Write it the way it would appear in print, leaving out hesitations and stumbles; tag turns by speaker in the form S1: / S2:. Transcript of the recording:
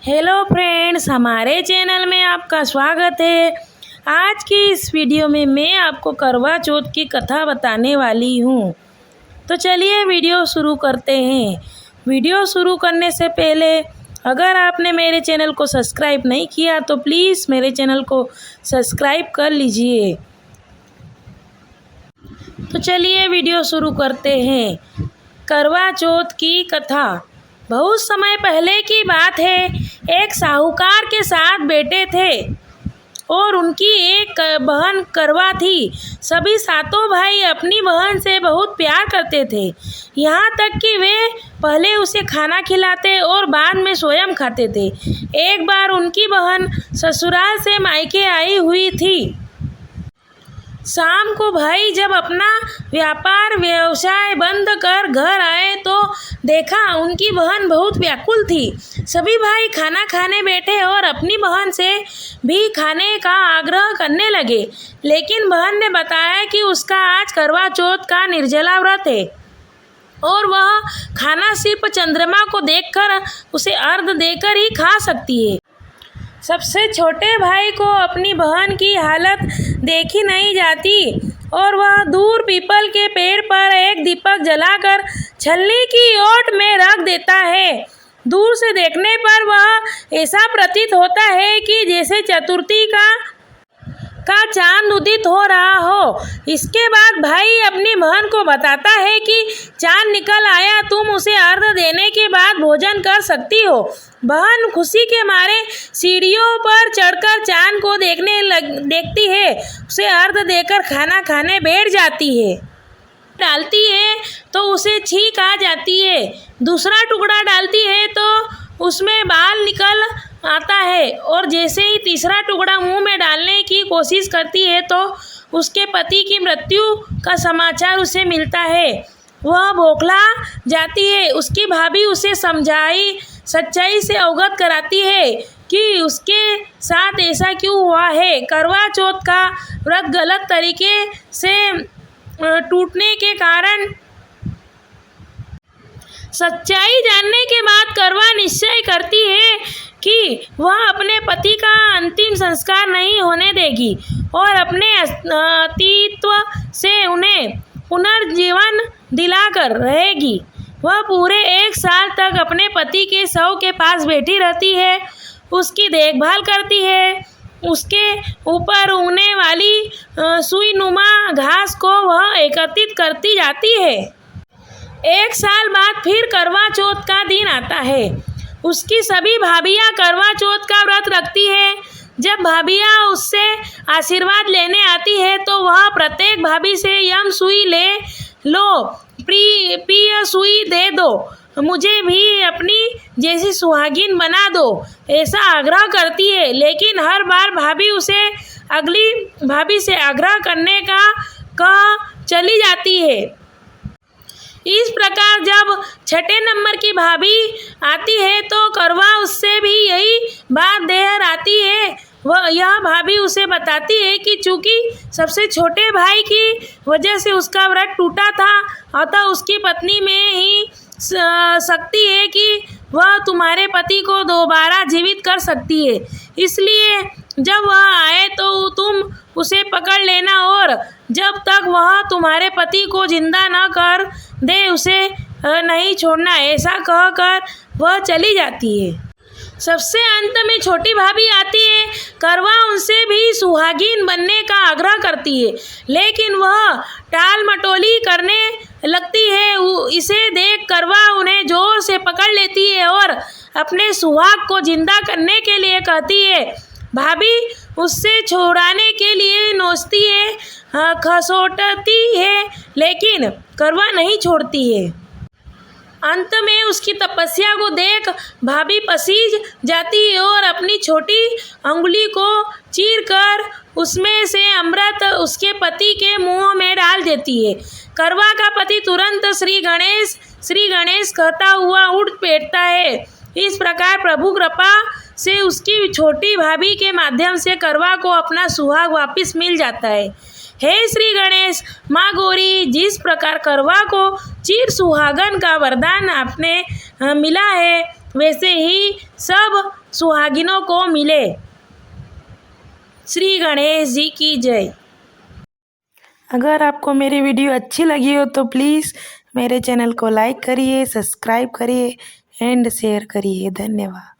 S1: Hello friends, हमारे channel में आपका स्वागत है। आज की इस वीडियो में मैं आपको करवा चौथ की कथा बताने वाली हूँ। तो चलिए वीडियो शुरू करते हैं। वीडियो शुरू करने से पहले अगर आपने मेरे चैनल को सब्सक्राइब नहीं किया तो प्लीज़ मेरे चैनल को सब्सक्राइब कर लीजिए। तो चलिए वीडियो शुरू करते हैं। करवा चौथ की कथा। बहुत समय पहले की बात है। एक साहूकार के 7 बेटे थे और उनकी एक बहन करवा थी। सभी 7 भाई अपनी बहन से बहुत प्यार करते थे, यहाँ तक कि वे पहले उसे खाना खिलाते और बाद में स्वयं खाते थे। एक बार उनकी बहन ससुराल से मायके आई हुई थी। शाम को भाई जब अपना व्यवसाय बंद कर घर आए तो देखा उनकी बहन बहुत व्याकुल थी। सभी भाई खाना खाने बैठे और अपनी बहन से भी खाने का आग्रह करने लगे, लेकिन बहन ने बताया कि उसका आज करवा चौथ का निर्जला व्रत है और वह खाना सिर्फ चंद्रमा को देखकर उसे अर्घ देकर ही खा सकती है। सबसे छोटे भाई को अपनी बहन की हालत देखी नहीं जाती और वह दूर पीपल के पेड़ पर एक दीपक जलाकर छलनी की ओट में रख देता है। दूर से देखने पर वह ऐसा प्रतीत होता है कि जैसे चतुर्थी का चांद उदित हो रहा हो। इसके बाद भाई अपनी बहन को बताता है कि चांद निकल आया, तुम उसे अर्घ देने के बाद भोजन कर सकती हो। बहन खुशी के मारे सीढ़ियों पर चढ़कर चांद को देखती है, उसे अर्घ देकर खाना खाने बैठ जाती है। डालती है तो उसे छींक आ जाती है। दूसरा टुकड़ा डालती है तो उसमें बाल निकल आता है और जैसे ही तीसरा टुकड़ा मुंह में डालने की कोशिश करती है तो उसके पति की मृत्यु का समाचार उसे मिलता है। वह बौखला जाती है। उसकी भाभी उसे सच्चाई से अवगत कराती है कि उसके साथ ऐसा क्यों हुआ है। करवा चौथ का व्रत गलत तरीके से टूटने के कारण सच्चाई जानने के बाद करवा निश्चय करती है कि वह अपने पति का अंतिम संस्कार नहीं होने देगी और अपने अस्तित्व से उन्हें पुनर्जीवन दिलाकर रहेगी। वह पूरे 1 साल तक अपने पति के शव के पास बैठी रहती है, उसकी देखभाल करती है। उसके ऊपर उगने वाली सुईनुमा घास को वह एकत्रित करती जाती है। 1 साल बाद फिर करवा चौथ का दिन आता है। उसकी सभी भाभियाँ करवा चौथ का व्रत रखती है। जब भाभियाँ उससे आशीर्वाद लेने आती है तो वह प्रत्येक भाभी से यम सुई ले लो, प्रिय सुई दे दो, मुझे भी अपनी जैसी सुहागिन बना दो, ऐसा आग्रह करती है। लेकिन हर बार भाभी उसे अगली भाभी से आग्रह करने का कह चली जाती है। इस प्रकार जब 6ठे नंबर की भाभी आती है तो करवा उससे भी यही बात दोहराती है। यह भाभी उसे बताती है कि चूंकि सबसे छोटे भाई की वजह से उसका व्रत टूटा था, अतः उसकी पत्नी में ही शक्ति है कि वह तुम्हारे पति को दोबारा जीवित कर सकती है। इसलिए जब वह आए तो तुम उसे पकड़ लेना और जब तक वह तुम्हारे पति को जिंदा न कर दे उसे नहीं छोड़ना, ऐसा कहकर वह चली जाती है। सबसे अंत में छोटी भाभी आती है। करवा उनसे भी सुहागिन बनने का आग्रह करती है, लेकिन वह टाल मटोली करने लगती है। इसे देख करवा उन्हें जोर से पकड़ लेती है और अपने सुहाग को जिंदा करने के लिए कहती है। भाभी उससे छुड़ाने के लिए नोचती है, खसोटती है, लेकिन करवा नहीं छोड़ती है। अंत में उसकी तपस्या को देख भाभी पसीज जाती है और अपनी छोटी अंगुली को चीरकर उसमें से अमृत उसके पति के मुंह में डाल देती है। करवा का पति तुरंत श्री गणेश कहता हुआ उठ बैठता है। इस प्रकार प्रभु कृपा से उसकी छोटी भाभी के माध्यम से करवा को अपना सुहाग वापस मिल जाता है। हे श्री गणेश, माँ गौरी, जिस प्रकार करवा को चिर सुहागन का वरदान आपने मिला है, वैसे ही सब सुहागिनों को मिले। श्री गणेश जी की जय। अगर आपको मेरी वीडियो अच्छी लगी हो तो प्लीज़ मेरे चैनल को लाइक करिए, सब्सक्राइब करिए एंड शेयर करिए। धन्यवाद।